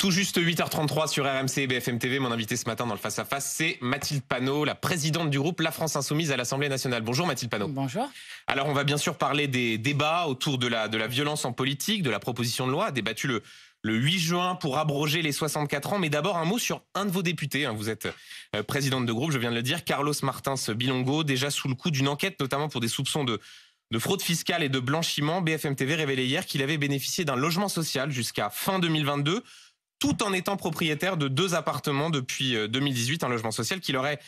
Tout juste 8h33 sur RMC et BFM TV. Mon invité ce matin dans le Face à Face, c'est Mathilde Panot, la présidente du groupe La France Insoumise à l'Assemblée nationale. Bonjour Mathilde Panot. Bonjour. Alors on va bien sûr parler des débats autour de la violence en politique, de la proposition de loi débattue le 8 juin pour abroger les 64 ans. Mais d'abord un mot sur un de vos députés. Vous êtes présidente de groupe, je viens de le dire, Carlos Martins Bilongo, déjà sous le coup d'une enquête notamment pour des soupçons de fraude fiscale et de blanchiment. BFM TV révélait hier qu'il avait bénéficié d'un logement social jusqu'à fin 2022. Tout en étant propriétaire de 2 appartements depuis 2018, un logement social qu'il aurait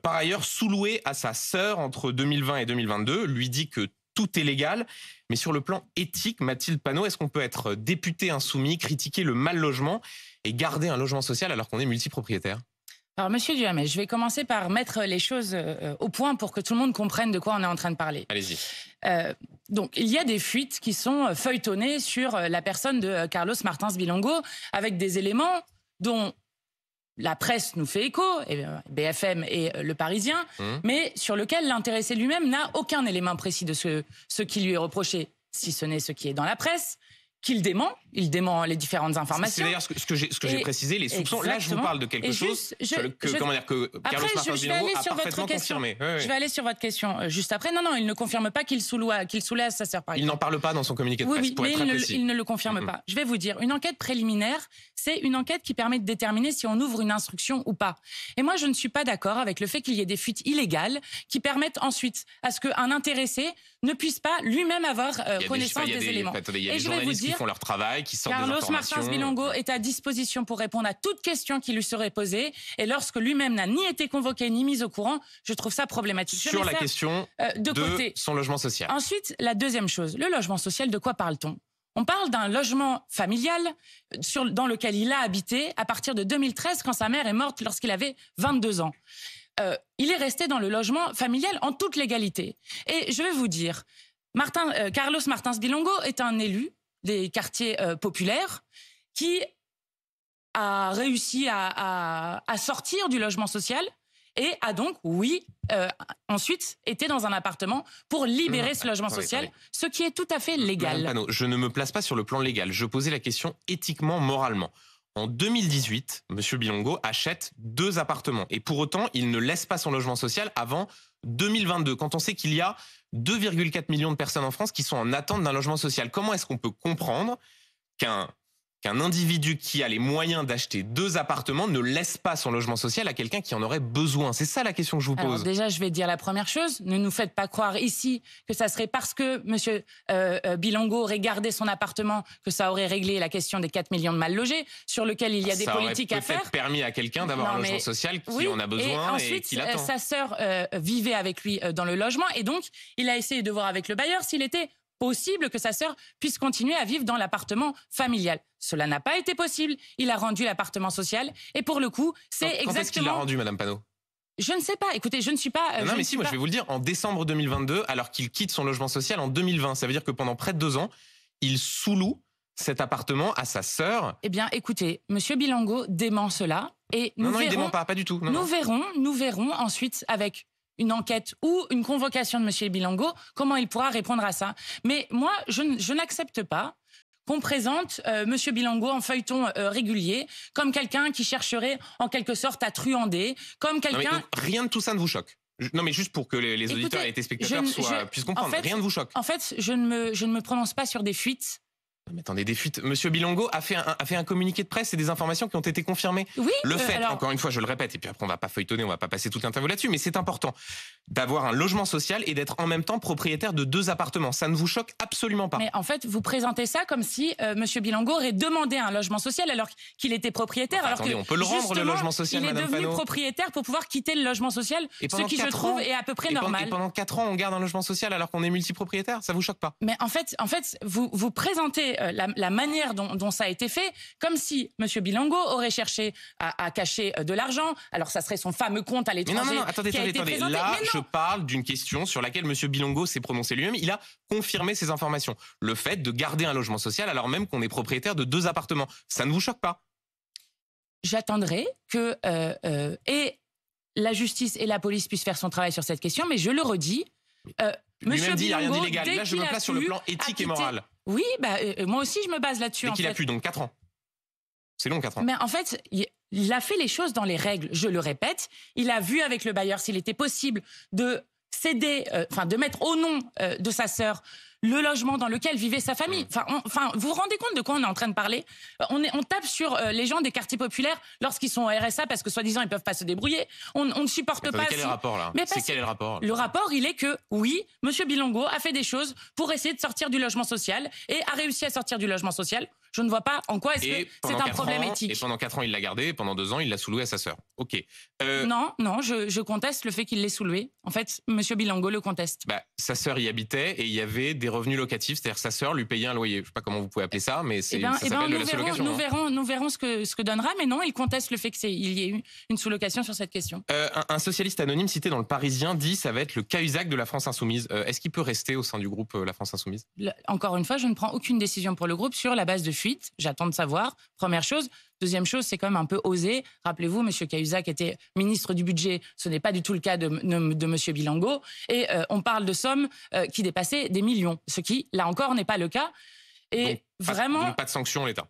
par ailleurs sous-loué à sa sœur entre 2020 et 2022, lui dit que tout est légal. Mais sur le plan éthique, Mathilde Panot, est-ce qu'on peut être député insoumis, critiquer le mal logement et garder un logement social alors qu'on est multipropriétaire ? Alors, Monsieur Duhamel, je vais commencer par mettre les choses au point pour que tout le monde comprenne de quoi on est en train de parler. Allez-y. Donc, il y a des fuites qui sont feuilletonnées sur la personne de Carlos Martins Bilongo avec des éléments dont la presse nous fait écho, BFM et Le Parisien, mais sur lequel l'intéressé lui-même n'a aucun élément précis de ce qui lui est reproché, si ce n'est ce qui est dans la presse, qu'il dément. Il dément les différentes informations. C'est d'ailleurs ce que j'ai précisé, les soupçons. Exactement. Là, je vous parle de quelque chose que Carlos Martins Bilongo a parfaitement confirmé. Je vais aller sur votre question juste après. Non, il ne confirme pas qu'il soulève à sa sœur, par exemple. Il n'en parle pas dans son communiqué de presse, pour être très précis. Il ne le confirme pas. Je vais vous dire, une enquête préliminaire, c'est une enquête qui permet de déterminer si on ouvre une instruction ou pas. Et moi, je ne suis pas d'accord avec le fait qu'il y ait des fuites illégales qui permettent ensuite à ce qu'un intéressé ne puisse pas lui-même avoir connaissance des éléments. Il y a des journalistes qui font leur travail, qui sortent des informations. Carlos Martins Bilongo est à disposition pour répondre à toute question qui lui serait posée. Et lorsque lui-même n'a ni été convoqué ni mis au courant, je trouve ça problématique. Sur la question de son logement social. Ensuite, la deuxième chose, le logement social, de quoi parle-t-on ? On parle d'un logement familial dans lequel il a habité à partir de 2013 quand sa mère est morte lorsqu'il avait 22 ans. Il est resté dans le logement familial en toute légalité. Et je vais vous dire, Carlos Martins Bilongo est un élu des quartiers populaires qui a réussi à sortir du logement social et a donc, ensuite été dans un appartement pour libérer ce logement social, ce qui est tout à fait légal. Madame Panot, je ne me place pas sur le plan légal. Je posais la question éthiquement, moralement. En 2018, M. Bilongo achète 2 appartements. Et pour autant, il ne laisse pas son logement social avant 2022. Quand on sait qu'il y a 2,4 millions de personnes en France qui sont en attente d'un logement social, comment est-ce qu'on peut comprendre qu'un individu qui a les moyens d'acheter 2 appartements ne laisse pas son logement social à quelqu'un qui en aurait besoin? C'est ça la question que je vous pose. Alors déjà, je vais dire la première chose. Ne nous faites pas croire ici que ça serait parce que M. Bilongo aurait gardé son appartement que ça aurait réglé la question des 4 millions de mal logés, sur lequel il y a des politiques à faire. Ça aurait peut-être permis à quelqu'un d'avoir un logement social qui en a besoin et qui l'attend. Ensuite, sa sœur vivait avec lui dans le logement et donc il a essayé de voir avec le bailleur s'il était possible que sa sœur puisse continuer à vivre dans l'appartement familial. Cela n'a pas été possible. Il a rendu l'appartement social. Et pour le coup, c'est exactement... Quand est-ce qu'il l'a rendu, Madame Panot ? Je ne sais pas. Écoutez, je ne suis pas... Non, mais si, moi je vais vous le dire. En décembre 2022, alors qu'il quitte son logement social en 2020, ça veut dire que pendant près de 2 ans, il sous-loue cet appartement à sa sœur. Eh bien, écoutez, Monsieur Bilongo dément cela. Et nous verrons, il dément pas du tout. Nous verrons ensuite avec une enquête ou une convocation de M. Bilongo, comment il pourra répondre à ça. Mais moi, je n'accepte pas qu'on présente M. Bilongo en feuilleton régulier comme quelqu'un qui chercherait en quelque sorte à truander, comme quelqu'un... Donc, rien de tout ça ne vous choque? Non, mais juste pour que les auditeurs et les téléspectateurs puissent comprendre, rien ne vous choque? En fait, je ne me prononce pas sur des fuites. Mais attendez, des fuites. Monsieur Bilongo a fait un communiqué de presse et des informations qui ont été confirmées. Oui. Le fait, encore une fois, je le répète, et puis après on va pas feuilletonner, on va pas passer toute l'interview là-dessus, mais c'est important d'avoir un logement social et d'être en même temps propriétaire de 2 appartements. Ça ne vous choque absolument pas. Mais en fait, vous présentez ça comme si Monsieur Bilongo aurait demandé un logement social alors qu'il était propriétaire. Enfin, attendez, on peut le rendre le logement social, Madame Panot. Il est devenu propriétaire pour pouvoir quitter le logement social, ce qui je trouve est à peu près normal. Et pendant 4 ans, on garde un logement social alors qu'on est multipropriétaire. Ça vous choque pas? Mais en fait, vous présentez la manière dont ça a été fait, comme si M. Bilongo aurait cherché à cacher de l'argent. Alors, ça serait son fameux compte à l'étranger. Non, attendez. Là, je parle d'une question sur laquelle M. Bilongo s'est prononcé lui-même. Il a confirmé ces informations. Le fait de garder un logement social alors même qu'on est propriétaire de 2 appartements. Ça ne vous choque pas? J'attendrai que et la justice et la police puissent faire son travail sur cette question, mais je le redis, lui-même dit il n'y a rien d'illégal. Là, je me place sur le plan éthique et moral. Oui, moi aussi je me base là-dessus. Dès qu'il a pu, donc 4 ans. C'est long, 4 ans. Mais en fait, il a fait les choses dans les règles. Je le répète, il a vu avec le bailleur s'il était possible de céder, de mettre au nom de sa sœur le logement dans lequel vivait sa famille. Vous vous rendez compte de quoi on est en train de parler? On tape sur les gens des quartiers populaires lorsqu'ils sont au RSA parce que soi-disant ils peuvent pas se débrouiller. On ne supporte pas. Quel est le rapport là? Quel est le rapport? Le rapport, il est que oui, Monsieur Bilongo a fait des choses pour essayer de sortir du logement social et a réussi à sortir du logement social. Je ne vois pas en quoi est-ce que c'est un problème éthique. Et pendant 4 ans, il l'a gardé, et pendant 2 ans, il l'a sous-loué à sa sœur. Ok. Non, je conteste le fait qu'il l'ait sous-loué. En fait, Monsieur Bilongo le conteste. Sa sœur y habitait et il y avait des revenus locatifs, c'est-à-dire sa sœur lui payait un loyer. Je ne sais pas comment vous pouvez appeler ça, mais ça s'appelle de la sous-location. Nous verrons ce que donnera, mais non, il conteste le fait qu'il y ait eu une sous-location sur cette question. Un socialiste anonyme cité dans le Parisien dit ça va être le Cahuzac de la France Insoumise. Est-ce qu'il peut rester au sein du groupe La France Insoumise? Encore une fois, je ne prends aucune décision pour le groupe sur la base de fuite. J'attends de savoir, première chose. Deuxième chose, c'est quand même un peu osé. Rappelez-vous, M. Cahuzac était ministre du budget. Ce n'est pas du tout le cas de M. Bilongo. Et on parle de sommes qui dépassaient des millions, ce qui, là encore, n'est pas le cas. Et donc pas de sanctions, l'État?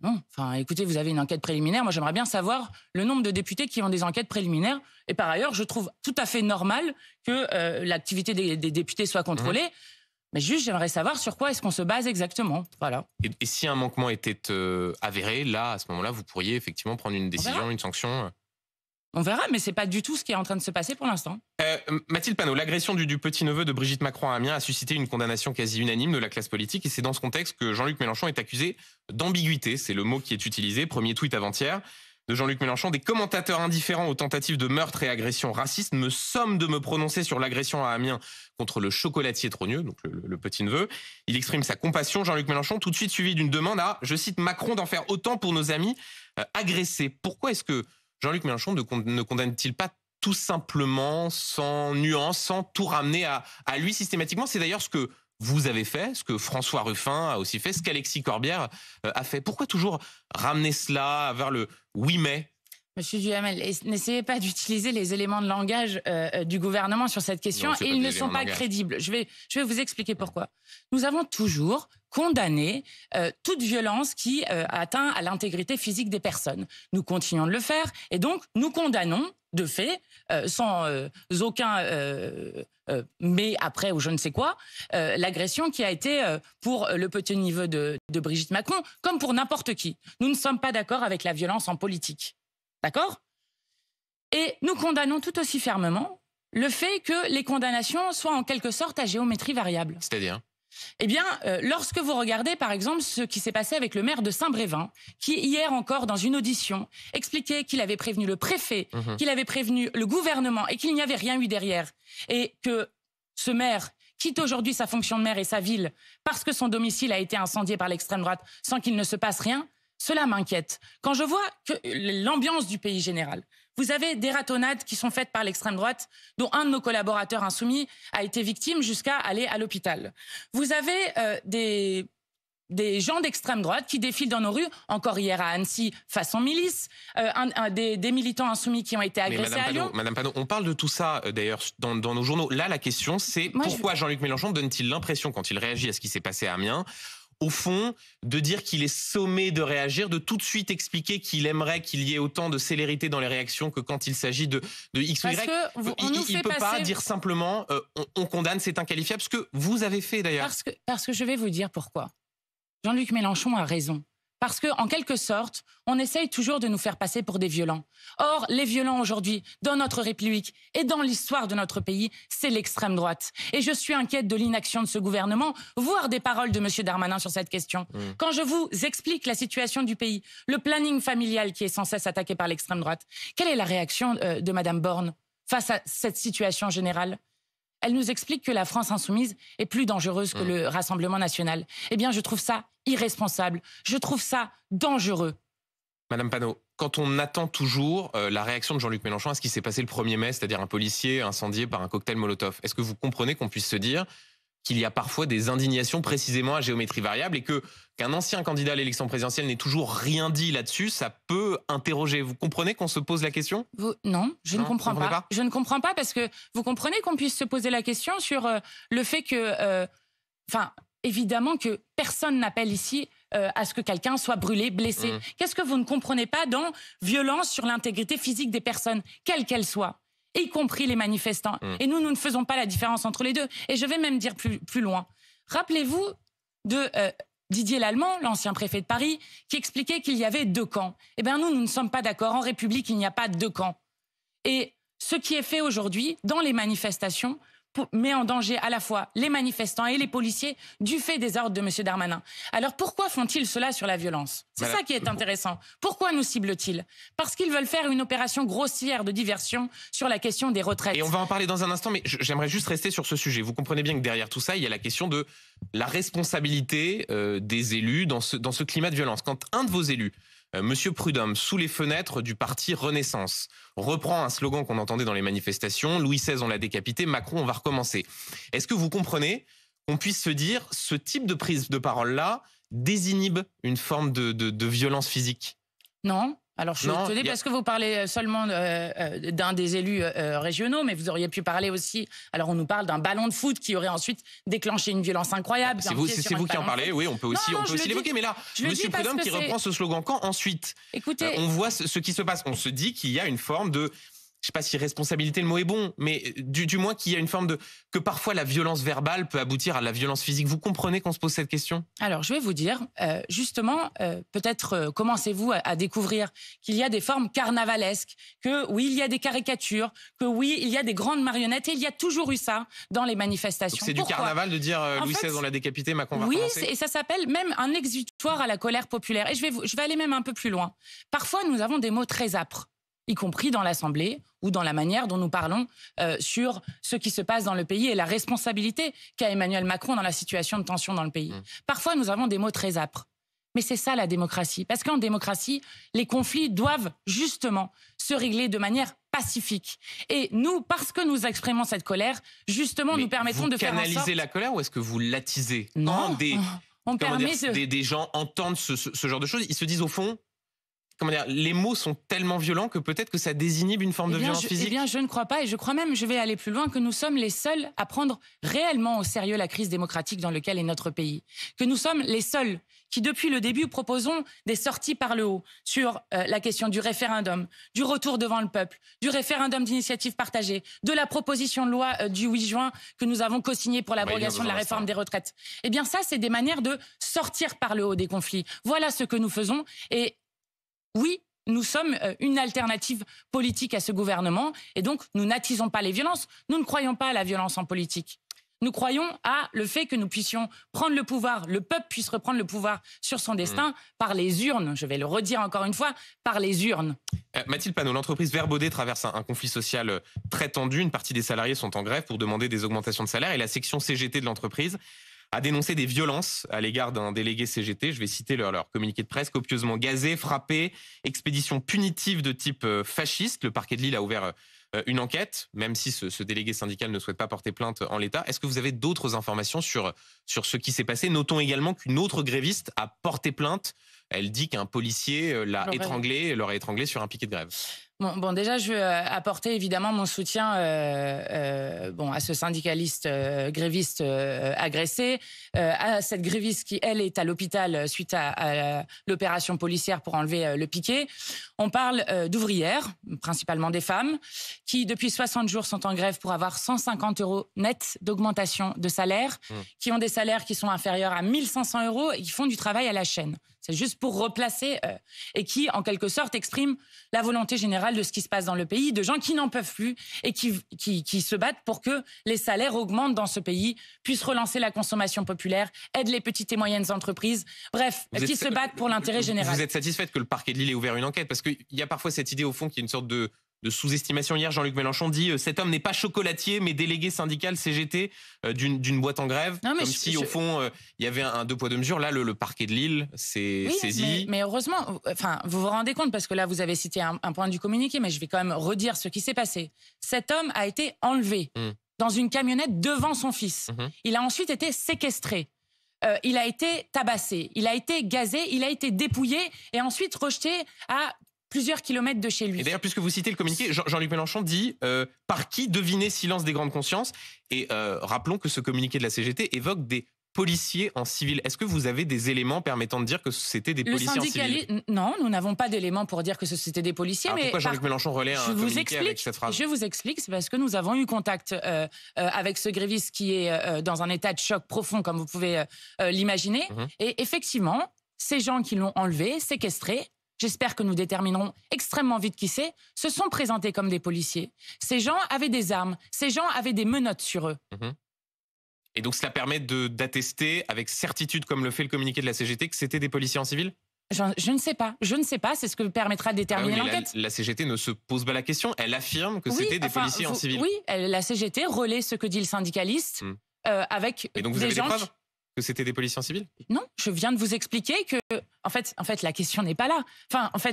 Non. Écoutez, vous avez une enquête préliminaire. Moi, j'aimerais bien savoir le nombre de députés qui ont des enquêtes préliminaires. Et par ailleurs, je trouve tout à fait normal que l'activité des députés soit contrôlée. Mais juste, j'aimerais savoir sur quoi est-ce qu'on se base exactement. Voilà. Et si un manquement était avéré, là, à ce moment-là, vous pourriez effectivement prendre une décision, une sanction? On verra, mais c'est pas du tout ce qui est en train de se passer pour l'instant. Mathilde Panot, l'agression du petit-neveu de Brigitte Macron à Amiens a suscité une condamnation quasi unanime de la classe politique, et c'est dans ce contexte que Jean-Luc Mélenchon est accusé d'ambiguïté. C'est le mot qui est utilisé. Premier tweet avant-hier de Jean-Luc Mélenchon: des commentateurs indifférents aux tentatives de meurtre et agressions racistes me somment de me prononcer sur l'agression à Amiens contre le chocolatier Trogneux, donc le petit-neveu. Il exprime sa compassion, Jean-Luc Mélenchon, tout de suite suivi d'une demande à, je cite, Macron d'en faire autant pour nos amis agressés. Pourquoi est-ce que Jean-Luc Mélenchon ne condamne-t-il pas tout simplement, sans nuance, sans tout ramener à lui systématiquement? C'est d'ailleurs ce que vous avez fait, ce que François Ruffin a aussi fait, ce qu'Alexis Corbière a fait. Pourquoi toujours ramener cela vers le 8 mai? Monsieur Duhamel, n'essayez pas d'utiliser les éléments de langage du gouvernement sur cette question. Et ils ne sont pas crédibles. Je vais vous expliquer pourquoi. Nous avons toujours condamné toute violence qui atteint à l'intégrité physique des personnes. Nous continuons de le faire et donc nous condamnons de fait, sans aucun mais après ou je ne sais quoi, l'agression qui a été pour le petit-neveu de Brigitte Macron, comme pour n'importe qui. Nous ne sommes pas d'accord avec la violence en politique. D'accord? Et nous condamnons tout aussi fermement le fait que les condamnations soient en quelque sorte à géométrie variable. C'est-à-dire? Eh bien, lorsque vous regardez, par exemple, ce qui s'est passé avec le maire de Saint-Brévin, qui, hier encore, dans une audition, expliquait qu'il avait prévenu le préfet, qu'il avait prévenu le gouvernement et qu'il n'y avait rien eu derrière. Et que ce maire quitte aujourd'hui sa fonction de maire et sa ville parce que son domicile a été incendié par l'extrême droite sans qu'il ne se passe rien, cela m'inquiète. Quand je vois que l'ambiance du pays général, vous avez des ratonnades qui sont faites par l'extrême droite, dont un de nos collaborateurs insoumis a été victime jusqu'à aller à l'hôpital. Vous avez des gens d'extrême droite qui défilent dans nos rues, encore hier à Annecy, façon milice, des militants insoumis qui ont été agressés à Lyon. Madame Panot, on parle de tout ça d'ailleurs dans nos journaux. Là, la question, c'est pourquoi Jean-Luc Mélenchon donne-t-il l'impression, quand il réagit à ce qui s'est passé à Amiens, au fond, de dire qu'il est sommé de réagir, de tout de suite expliquer qu'il aimerait qu'il y ait autant de célérité dans les réactions que quand il s'agit de X ou Y. Il ne peut pas dire simplement on condamne, c'est inqualifiable, ce que vous avez fait d'ailleurs. Parce que je vais vous dire pourquoi. Jean-Luc Mélenchon a raison. Parce que, en quelque sorte, on essaye toujours de nous faire passer pour des violents. Or, les violents aujourd'hui, dans notre République et dans l'histoire de notre pays, c'est l'extrême droite. Et je suis inquiète de l'inaction de ce gouvernement, voire des paroles de M. Darmanin sur cette question. Quand je vous explique la situation du pays, le planning familial qui est sans cesse attaqué par l'extrême droite, quelle est la réaction de Mme Borne face à cette situation générale ? Elle nous explique que la France insoumise est plus dangereuse que le Rassemblement national. Eh bien, je trouve ça irresponsable. Je trouve ça dangereux. Madame Panot, quand on attend toujours la réaction de Jean-Luc Mélenchon à ce qui s'est passé le 1er mai, c'est-à-dire un policier incendié par un cocktail Molotov, est-ce que vous comprenez qu'on puisse se dire qu'il y a parfois des indignations précisément à géométrie variable et qu'un ancien candidat à l'élection présidentielle n'ait toujours rien dit là-dessus, ça peut interroger. Vous comprenez qu'on se pose la question ? Non, je ne comprends pas. Je ne comprends pas parce que vous comprenez qu'on puisse se poser la question sur le fait que... évidemment que personne n'appelle ici à ce que quelqu'un soit brûlé, blessé. Qu'est-ce que vous ne comprenez pas dans violence sur l'intégrité physique des personnes, quelles qu'elles soient, y compris les manifestants. Et nous ne faisons pas la différence entre les deux. Et je vais même dire plus loin. Rappelez-vous de Didier Lallemand, l'ancien préfet de Paris, qui expliquait qu'il y avait 2 camps. Eh bien, nous ne sommes pas d'accord. En République, il n'y a pas 2 camps. Et ce qui est fait aujourd'hui dans les manifestations met en danger à la fois les manifestants et les policiers du fait des ordres de M. Darmanin. Alors pourquoi font-ils cela sur la violence? C'est ça qui est intéressant. Pourquoi nous ciblent-ils? Parce qu'ils veulent faire une opération grossière de diversion sur la question des retraites. Et on va en parler dans un instant, mais j'aimerais juste rester sur ce sujet. Vous comprenez bien que derrière tout ça, il y a la question de la responsabilité des élus dans ce climat de violence. Quand un de vos élus, Monsieur Prudhomme, sous les fenêtres du parti Renaissance, reprend un slogan qu'on entendait dans les manifestations, Louis XVI on l'a décapité, Macron on va recommencer. Est-ce que vous comprenez qu'on puisse se dire ce type de prise de parole-là désinhibe une forme de violence physique? Non. Alors, je suis étonnée parce que vous parlez seulement d'un des élus régionaux, mais vous auriez pu parler aussi... Alors, on nous parle d'un ballon de foot qui aurait ensuite déclenché une violence incroyable. C'est vous qui en parlez, oui, on peut aussi l'évoquer. Mais là, M. Prudhomme qui reprend ce slogan, quand ensuite on voit ce qui se passe, on se dit qu'il y a une forme de... Je ne sais pas si responsabilité, le mot est bon, mais du moins qu'il y a une forme de... que parfois la violence verbale peut aboutir à la violence physique. Vous comprenez qu'on se pose cette question? Alors, je vais vous dire, justement, peut-être commencez-vous à découvrir qu'il y a des formes carnavalesques, que oui, il y a des caricatures, que oui, il y a des grandes marionnettes, et il y a toujours eu ça dans les manifestations. C'est du carnaval de dire Louis XVI, on l'a décapité, Macron va recommencer? Oui, et ça s'appelle même un exutoire à la colère populaire. Et je vais aller même un peu plus loin. Parfois, nous avons des mots très âpres, y compris dans l'Assemblée ou dans la manière dont nous parlons sur ce qui se passe dans le pays et la responsabilité qu'a Emmanuel Macron dans la situation de tension dans le pays. Parfois, nous avons des mots très âpres. Mais c'est ça la démocratie. Parce qu'en démocratie, les conflits doivent justement se régler de manière pacifique. Et nous, parce que nous exprimons cette colère, justement, nous permettons de faire en sorte... Vous canalisez la colère ou est-ce que vous l'attisez? Non, des gens entendent ce genre de choses, ils se disent au fond... Comment dire, les mots sont tellement violents que peut-être que ça désinhibe une forme de violence physique. Eh bien, je ne crois pas, et je crois même, je vais aller plus loin, que nous sommes les seuls à prendre réellement au sérieux la crise démocratique dans laquelle est notre pays. Que nous sommes les seuls qui, depuis le début, proposons des sorties par le haut sur la question du référendum, du retour devant le peuple, du référendum d'initiative partagée, de la proposition de loi du 8 juin que nous avons co-signée pour l'abrogation de la réforme des retraites. Eh bien, ça, c'est des manières de sortir par le haut des conflits. Voilà ce que nous faisons, et oui, nous sommes une alternative politique à ce gouvernement et donc nous n'attisons pas les violences. Nous ne croyons pas à la violence en politique. Nous croyons à le fait que nous puissions prendre le pouvoir, le peuple puisse reprendre le pouvoir sur son destin par les urnes. Je vais le redire encore une fois, par les urnes. Mathilde Panot, l'entreprise Verbaudet traverse un conflit social très tendu. Une partie des salariés sont en grève pour demander des augmentations de salaire et la section CGT de l'entreprise a dénoncé des violences à l'égard d'un délégué CGT. Je vais citer leur communiqué de presse: copieusement gazé, frappé, expédition punitive de type fasciste. Le parquet de Lille a ouvert une enquête, même si ce délégué syndical ne souhaite pas porter plainte en l'état. Est-ce que vous avez d'autres informations sur ce qui s'est passé? Notons également qu'une autre gréviste a porté plainte. Elle dit qu'un policier l'aurait étranglé sur un piquet de grève. Bon, déjà, je veux apporter évidemment mon soutien à ce syndicaliste gréviste agressé, à cette gréviste qui, elle, est à l'hôpital suite à l'opération policière pour enlever le piquet. On parle d'ouvrières, principalement des femmes, qui depuis 60 jours sont en grève pour avoir 150 € net d'augmentation de salaire, qui ont des salaires qui sont inférieurs à 1500 € et qui font du travail à la chaîne. C'est juste pour replacer et qui, en quelque sorte, expriment la volonté générale de ce qui se passe dans le pays, de gens qui n'en peuvent plus et qui se battent pour que les salaires augmentent dans ce pays, puissent relancer la consommation populaire, aident les petites et moyennes entreprises, bref, qui se battent pour l'intérêt général. Vous êtes satisfaite que le parquet de Lille ait ouvert une enquête? Parce qu'il y a parfois cette idée, au fond, qu'il y a une sorte de sous-estimation. Hier, Jean-Luc Mélenchon dit cet homme n'est pas chocolatier, mais délégué syndical CGT d'une boîte en grève. Non, comme si, au fond, il y avait un deux poids deux mesures. Là, le parquet de Lille s'est saisi. Mais heureusement, vous vous rendez compte, parce que là, vous avez cité un point du communiqué, mais je vais quand même redire ce qui s'est passé. Cet homme a été enlevé dans une camionnette devant son fils. Il a ensuite été séquestré. Il a été tabassé, il a été gazé, il a été dépouillé et ensuite rejeté à plusieurs kilomètres de chez lui. Et d'ailleurs, puisque vous citez le communiqué, Jean-Luc Mélenchon dit par qui deviner silence des grandes consciences. Et rappelons que ce communiqué de la CGT évoque des policiers en civil. Est-ce que vous avez des éléments permettant de dire que c'était des policiers en civil? Non, nous n'avons pas d'éléments pour dire que c'était des policiers. Alors mais pourquoi Jean-Luc Mélenchon relaie un communiqué avec cette phrase? Je vous explique, c'est parce que nous avons eu contact avec ce gréviste qui est dans un état de choc profond, comme vous pouvez l'imaginer. Et effectivement, ces gens qui l'ont enlevé, séquestré, j'espère que nous déterminerons extrêmement vite qui c'est, se sont présentés comme des policiers. Ces gens avaient des armes, ces gens avaient des menottes sur eux. Et donc cela permet d'attester avec certitude, comme le fait le communiqué de la CGT, que c'était des policiers en civil? Je ne sais pas, c'est ce que permettra de déterminer l'enquête. La CGT ne se pose pas la question, elle affirme que c'était des policiers en civil. Oui, la CGT relaie ce que dit le syndicaliste avec Et donc vous avez des preuves que c'était des policiers en civil? Non, je viens de vous expliquer que, en fait, la question n'est pas là.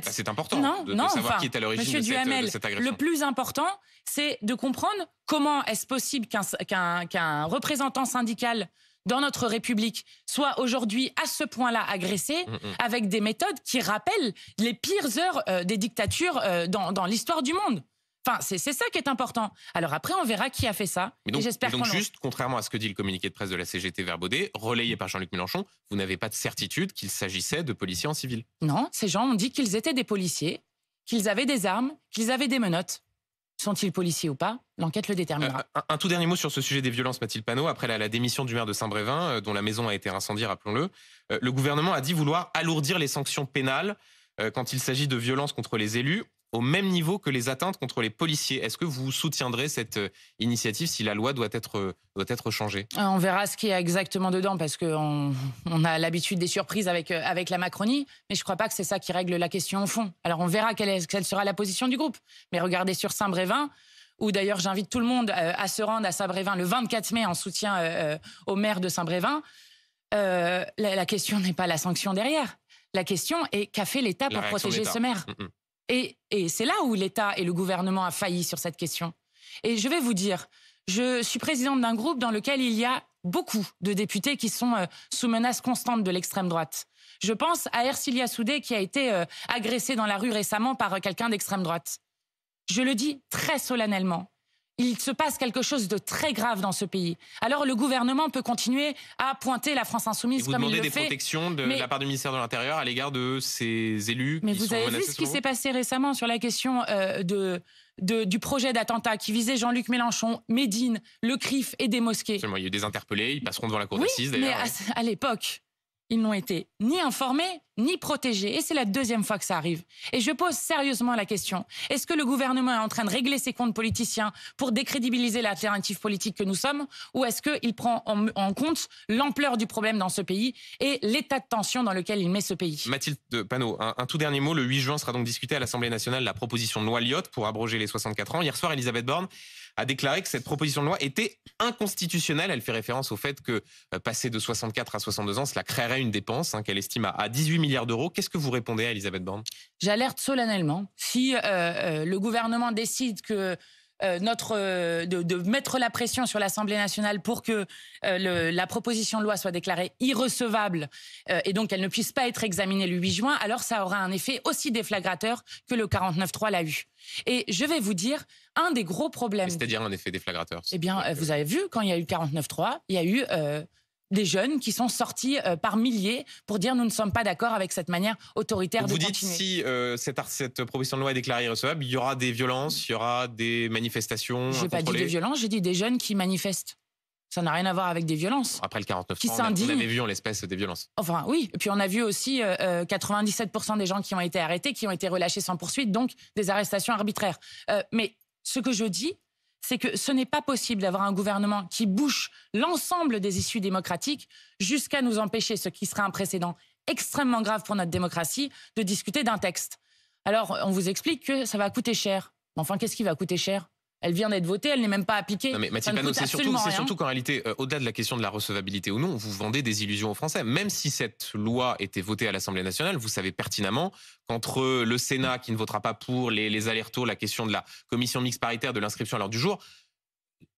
C'est important de savoir qui est à l'origine de cette agression. Le plus important, c'est de comprendre comment est-ce possible qu'un représentant syndical dans notre République soit aujourd'hui à ce point-là agressé avec des méthodes qui rappellent les pires heures des dictatures dans l'histoire du monde. C'est ça qui est important. Alors après, on verra qui a fait ça. Et donc juste, contrairement à ce que dit le communiqué de presse de la CGT vers Baudet, relayé par Jean-Luc Mélenchon, vous n'avez pas de certitude qu'il s'agissait de policiers en civil? Non, ces gens ont dit qu'ils étaient des policiers, qu'ils avaient des armes, qu'ils avaient des menottes. Sont-ils policiers ou pas? L'enquête le déterminera. Un tout dernier mot sur ce sujet des violences, Mathilde Panot. Après la démission du maire de Saint-Brévin, dont la maison a été incendiée, rappelons-le, le gouvernement a dit vouloir alourdir les sanctions pénales quand il s'agit de violences contre les élus, au même niveau que les atteintes contre les policiers. Est-ce que vous soutiendrez cette initiative si la loi doit être changée? On verra ce qu'il y a exactement dedans, parce qu'on a l'habitude des surprises avec la Macronie, mais je ne crois pas que c'est ça qui règle la question au fond. Alors on verra quelle sera la position du groupe. Mais regardez sur Saint-Brévin, où d'ailleurs j'invite tout le monde à se rendre à Saint-Brévin le 24 mai en soutien au maire de Saint-Brévin, la question n'est pas la sanction derrière. La question est qu'a fait l'État pour protéger ce maire. Et c'est là où l'État et le gouvernement a failli sur cette question. Et je vais vous dire, je suis présidente d'un groupe dans lequel il y a beaucoup de députés qui sont sous menace constante de l'extrême droite. Je pense à Ercilia Soudé qui a été agressée dans la rue récemment par quelqu'un d'extrême droite. Je le dis très solennellement. Il se passe quelque chose de très grave dans ce pays. Alors le gouvernement peut continuer à pointer la France insoumise comme il le fait. Vous demandez des protections de la part du ministère de l'Intérieur à l'égard de ces élus qui sont menacés? Mais vous avez vu ce qui s'est passé récemment sur la question du projet d'attentat qui visait Jean-Luc Mélenchon, Médine, le CRIF et des mosquées. Absolument, il y a eu des interpellés, ils passeront devant la cour d'assises d'ailleurs. Mais à l'époque, ils n'ont été ni informés, ni protégés. Et c'est la deuxième fois que ça arrive. Et je pose sérieusement la question. Est-ce que le gouvernement est en train de régler ses comptes politiciens pour décrédibiliser l'alternative politique que nous sommes? Ou est-ce qu'il prend en compte l'ampleur du problème dans ce pays et l'état de tension dans lequel il met ce pays? Mathilde Panot, un tout dernier mot. Le 8 juin sera donc discutée à l'Assemblée nationale la proposition de loi Lyotte pour abroger les 64 ans. Hier soir, Elisabeth Borne a déclaré que cette proposition de loi était inconstitutionnelle. Elle fait référence au fait que passer de 64 à 62 ans, cela créerait une dépense qu'elle estime à 18 milliards d'euros. Qu'est-ce que vous répondez à Elisabeth Borne? J'alerte solennellement. Si le gouvernement décide que de mettre la pression sur l'Assemblée nationale pour que la proposition de loi soit déclarée irrecevable et donc qu'elle ne puisse pas être examinée le 8 juin, alors ça aura un effet aussi déflagrateur que le 49.3 l'a eu. Et je vais vous dire, un des gros problèmes... C'est-à-dire un effet déflagrateur? Eh bien, vous avez vu, quand il y a eu le 49.3, il y a eu... des jeunes qui sont sortis par milliers pour dire nous ne sommes pas d'accord avec cette manière autoritaire de continuer. Vous dites si cette proposition de loi est déclarée irrecevable, il y aura des violences, il y aura des manifestations. Je n'ai pas dit des violences, j'ai dit des jeunes qui manifestent. Ça n'a rien à voir avec des violences. Après le 49.3, on avait vu en l'espèce des violences. Enfin oui, et puis on a vu aussi 97% des gens qui ont été arrêtés, qui ont été relâchés sans poursuite, donc des arrestations arbitraires. Mais ce que je dis, c'est que ce n'est pas possible d'avoir un gouvernement qui bouche l'ensemble des issues démocratiques jusqu'à nous empêcher, ce qui serait un précédent extrêmement grave pour notre démocratie, de discuter d'un texte. Alors, on vous explique que ça va coûter cher. Enfin, qu'est-ce qui va coûter cher? Elle vient d'être votée, elle n'est même pas appliquée. Non mais Mathilde Panot, c'est surtout qu'en réalité, au-delà de la question de la recevabilité ou non, vous vendez des illusions aux Français. Même si cette loi était votée à l'Assemblée nationale, vous savez pertinemment qu'entre le Sénat qui ne votera pas pour les allers-retours, la question de la commission mixte paritaire, de l'inscription à l'ordre du jour,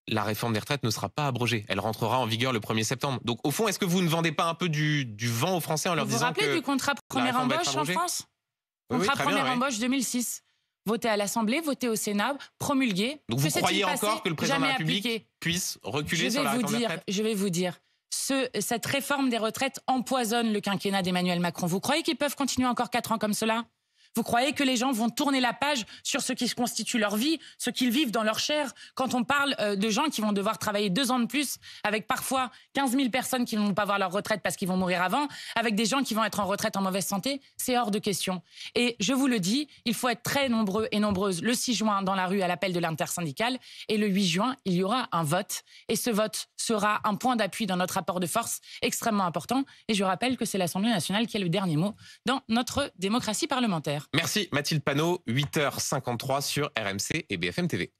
la réforme des retraites ne sera pas abrogée. Elle rentrera en vigueur le 1er septembre. Donc au fond, est-ce que vous ne vendez pas un peu du vent aux Français en leur disant que... Vous vous rappelez du contrat première embauche en France? Contrat première embauche 2006. Voté à l'Assemblée, voté au Sénat, promulgué. Donc vous croyez encore que le président de la République puisse reculer sur la réforme des retraites? Je vais vous dire, cette réforme des retraites empoisonne le quinquennat d'Emmanuel Macron. Vous croyez qu'ils peuvent continuer encore 4 ans comme cela ? Vous croyez que les gens vont tourner la page sur ce qui constitue leur vie, ce qu'ils vivent dans leur chair, quand on parle de gens qui vont devoir travailler 2 ans de plus, avec parfois 15 000 personnes qui ne vont pas avoir leur retraite parce qu'ils vont mourir avant, avec des gens qui vont être en retraite en mauvaise santé? C'est hors de question. Et je vous le dis, il faut être très nombreux et nombreuses le 6 juin dans la rue à l'appel de l'intersyndicale. Et le 8 juin, il y aura un vote. Et ce vote sera un point d'appui dans notre rapport de force extrêmement important. Et je rappelle que c'est l'Assemblée nationale qui a le dernier mot dans notre démocratie parlementaire. Merci Mathilde Panot, 8h53 sur RMC et BFM TV.